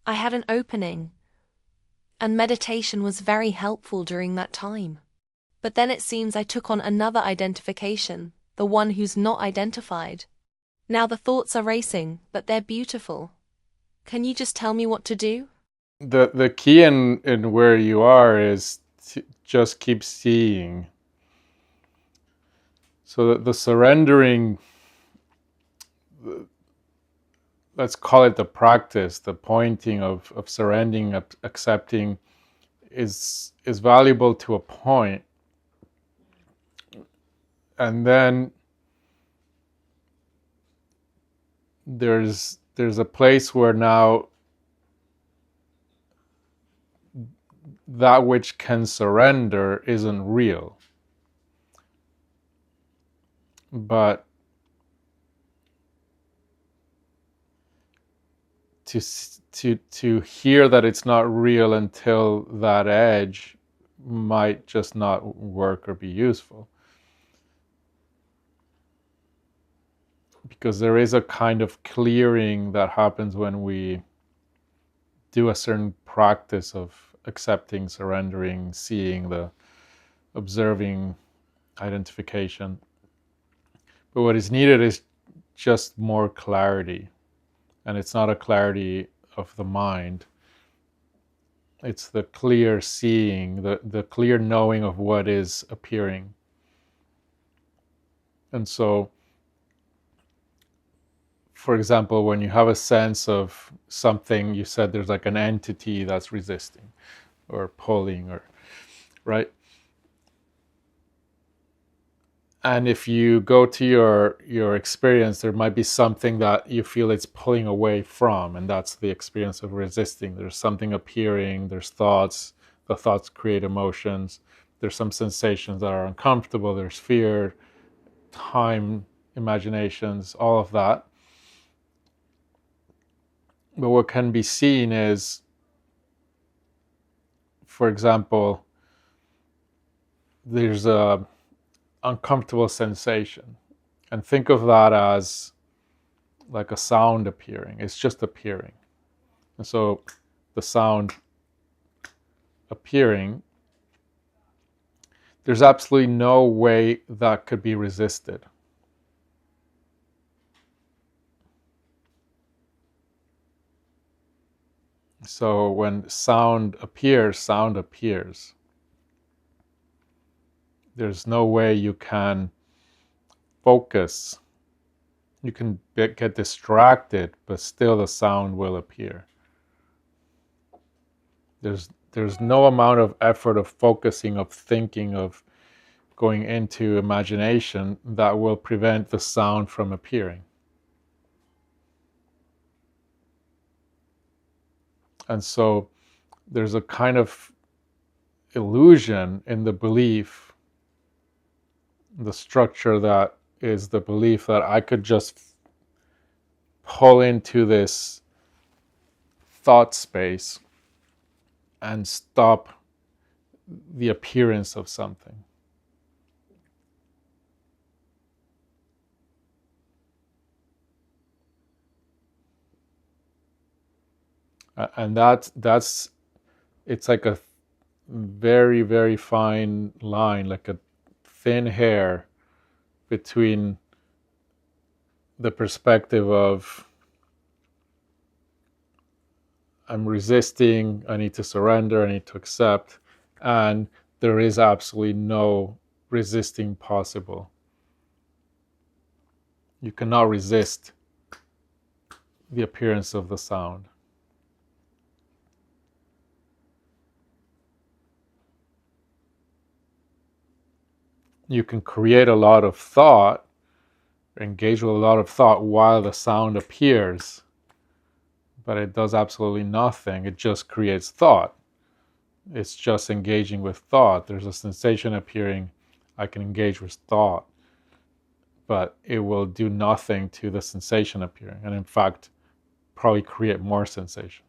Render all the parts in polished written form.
I had an opening, and meditation was very helpful during that time. But then it seems I took on another identification, the one who's not identified. Now the thoughts are racing, but they're beautiful. Can you just tell me what to do? The key in where you are is to just keep seeing. So that the surrendering, let's call it the practice, the pointing of surrendering, accepting, is valuable to a point, and then there's a place where now that which can surrender isn't real, but to hear that it's not real until that edge might just not work or be useful, because there is a kind of clearing that happens when we do a certain practice of accepting, surrendering, seeing, the observing, identification. But what is needed is just more clarity, and it's not a clarity of the mind. It's the clear seeing, the clear knowing of what is appearing. And so, for example, when you have a sense of something, you said there's like an entity that's resisting or pulling, or right? And if you go to your experience, there might be something that you feel it's pulling away from, and that's the experience of resisting. There's something appearing, there's thoughts, the thoughts create emotions, there's some sensations that are uncomfortable, there's fear, time, imaginations, all of that. But what can be seen is, for example, there's a uncomfortable sensation, and think of that as like a sound appearing. It's just appearing. And so the sound appearing, there's absolutely no way that could be resisted. So when sound appears, sound appears. There's no way you can focus. You can get distracted, but still the sound will appear. There's no amount of effort of focusing, of thinking, of going into imagination that will prevent the sound from appearing. And so there's a kind of illusion in the belief, the structure that is the belief that I could just pull into this thought space and stop the appearance of something. And that's it's like a very, very fine line, like a thin hair between the perspective of I'm resisting, I need to surrender, I need to accept, and there is absolutely no resisting possible. You cannot resist the appearance of the sound. You can create a lot of thought, engage with a lot of thought while the sound appears, but it does absolutely nothing. It just creates thought. It's just engaging with thought. There's a sensation appearing. I can engage with thought, but it will do nothing to the sensation appearing, and in fact, probably create more sensation.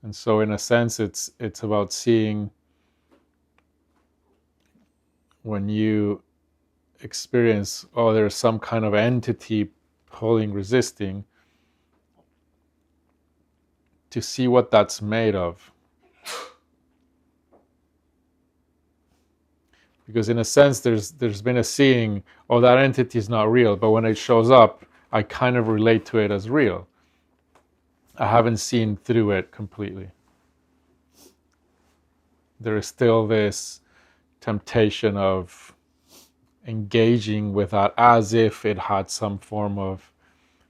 And so in a sense it's about seeing, when you experience, oh, there's some kind of entity pulling, resisting, to see what that's made of. Because in a sense there's been a seeing, oh, that entity is not real, but when it shows up I kind of relate to it as real. I haven't seen through it completely. There is still this temptation of engaging with that as if it had some form of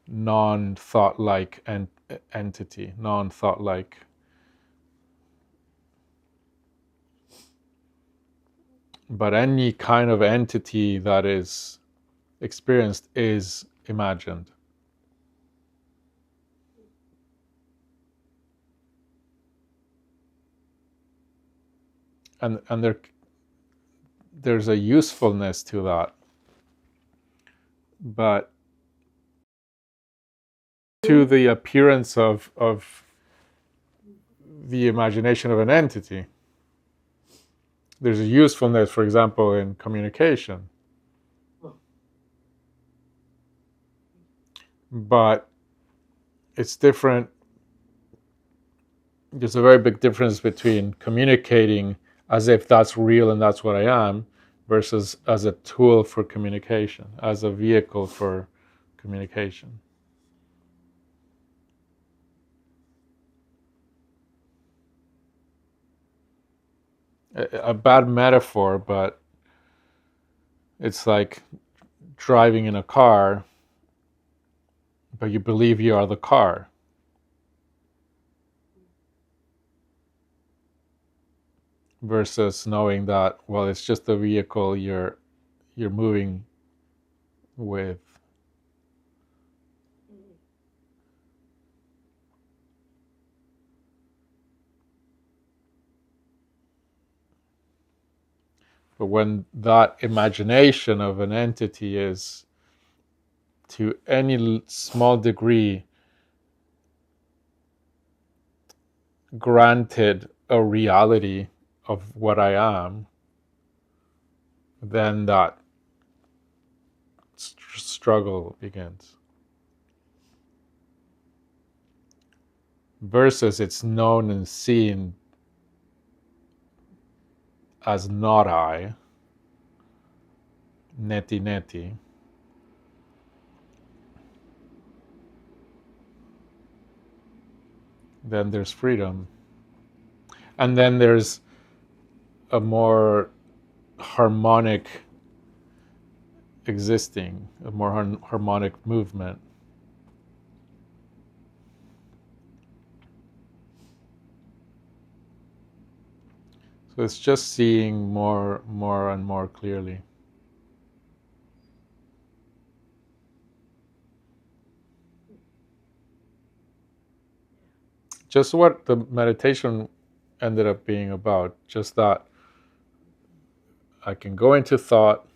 non-thought-like entity, non-thought-like. But any kind of entity that is experienced is imagined. And there's a usefulness to that. But to the appearance of the imagination of an entity, there's a usefulness, for example, in communication. But it's different. There's a very big difference between communicating as if that's real and that's what I am, versus as a tool for communication, as a vehicle for communication. A bad metaphor, but it's like driving in a car, but you believe you are the car. Versus knowing that, well, it's just the vehicle you're moving with. But when that imagination of an entity is to any small degree granted a reality of what I am, then that struggle begins. Versus it's known and seen as not I, neti neti, then there's freedom. And then there's a more harmonic existing, a more harmonic movement. So it's just seeing more and more clearly. Just what the meditation ended up being about, just that I can go into thought,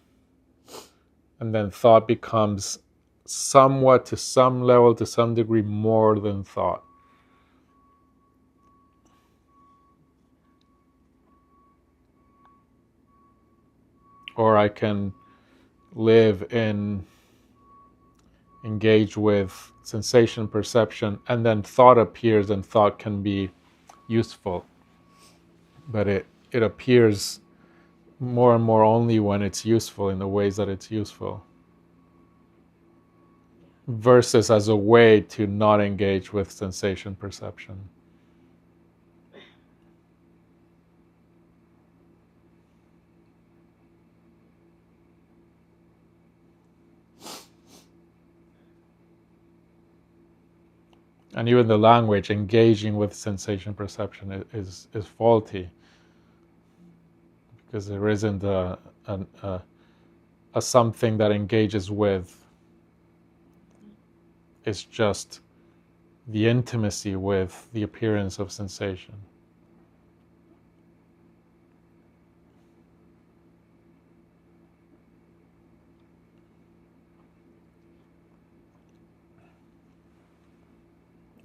and then thought becomes somewhat, to some level, to some degree, more than thought. Or I can engage with sensation, perception, and then thought appears, and thought can be useful. But it appears more and more only when it's useful, in the ways that it's useful. Versus as a way to not engage with sensation, perception. And even the language, engaging with sensation, perception, is faulty, because there isn't a something that engages with. It's just the intimacy with the appearance of sensation.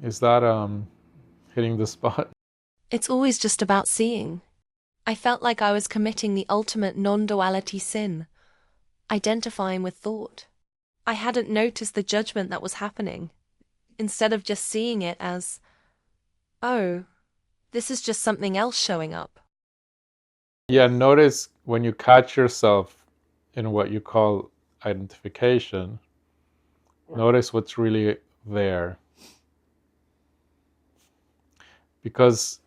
Is that hitting the spot? It's always just about seeing. I felt like I was committing the ultimate non-duality sin, identifying with thought. I hadn't noticed the judgment that was happening, instead of just seeing it as, oh, this is just something else showing up. Yeah, notice when you catch yourself in what you call identification, notice what's really there. Because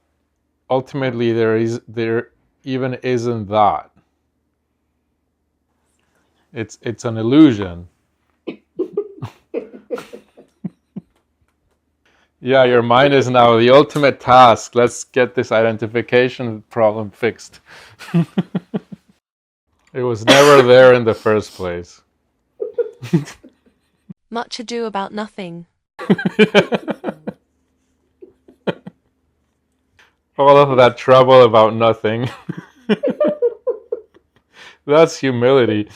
ultimately there even isn't that. It's an illusion. Yeah, your mind is now the ultimate task. Let's get this identification problem fixed. It was never there in the first place. Much ado about nothing. All of that trouble about nothing. That's humility.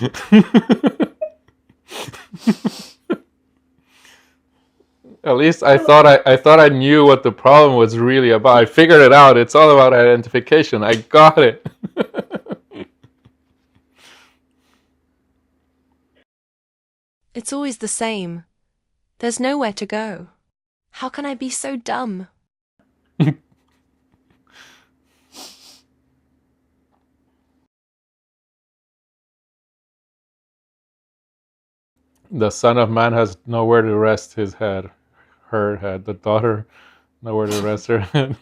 At least I thought I knew what the problem was really about. I figured it out. It's all about identification. I got it. It's always the same. There's nowhere to go. How can I be so dumb? The Son of Man has nowhere to rest his head, her head. The daughter, nowhere to rest her head.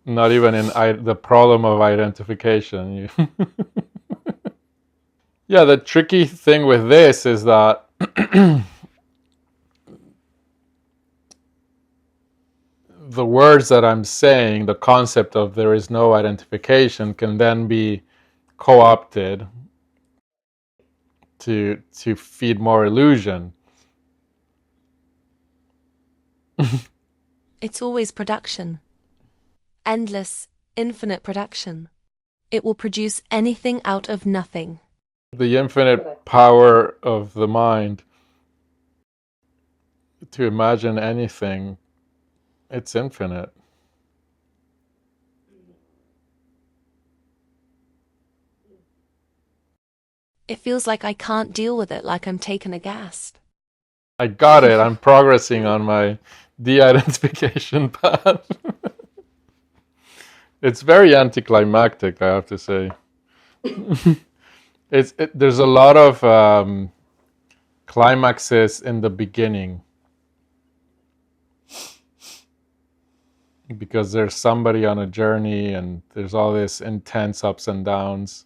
Not even in the problem of identification. Yeah, the tricky thing with this is that the words that I'm saying, the concept of there is no identification, can then be co-opted to feed more illusion. It's always production. Endless, infinite production. It will produce anything out of nothing. The infinite power of the mind to imagine anything, it's infinite. It feels like I can't deal with it, like I'm taken aghast. I got it. I'm progressing on my de-identification path. It's very anticlimactic, I have to say. There's a lot of climaxes in the beginning because there's somebody on a journey and there's all this intense ups and downs.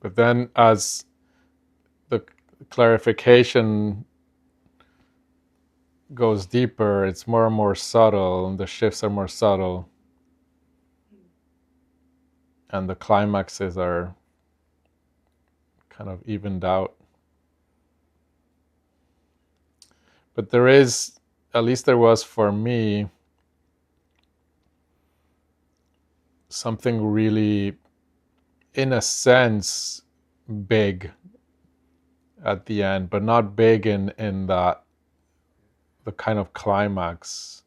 But then as the clarification goes deeper, it's more and more subtle, and the shifts are more subtle, and the climaxes are kind of evened out. But there is, at least there was for me, something really, in a sense, big at the end, but not big in that the kind of climax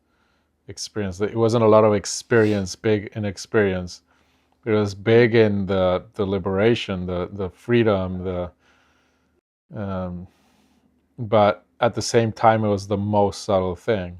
experience. It wasn't a lot of experience, big in experience. It was big in the liberation, the freedom, but at the same time, it was the most subtle thing.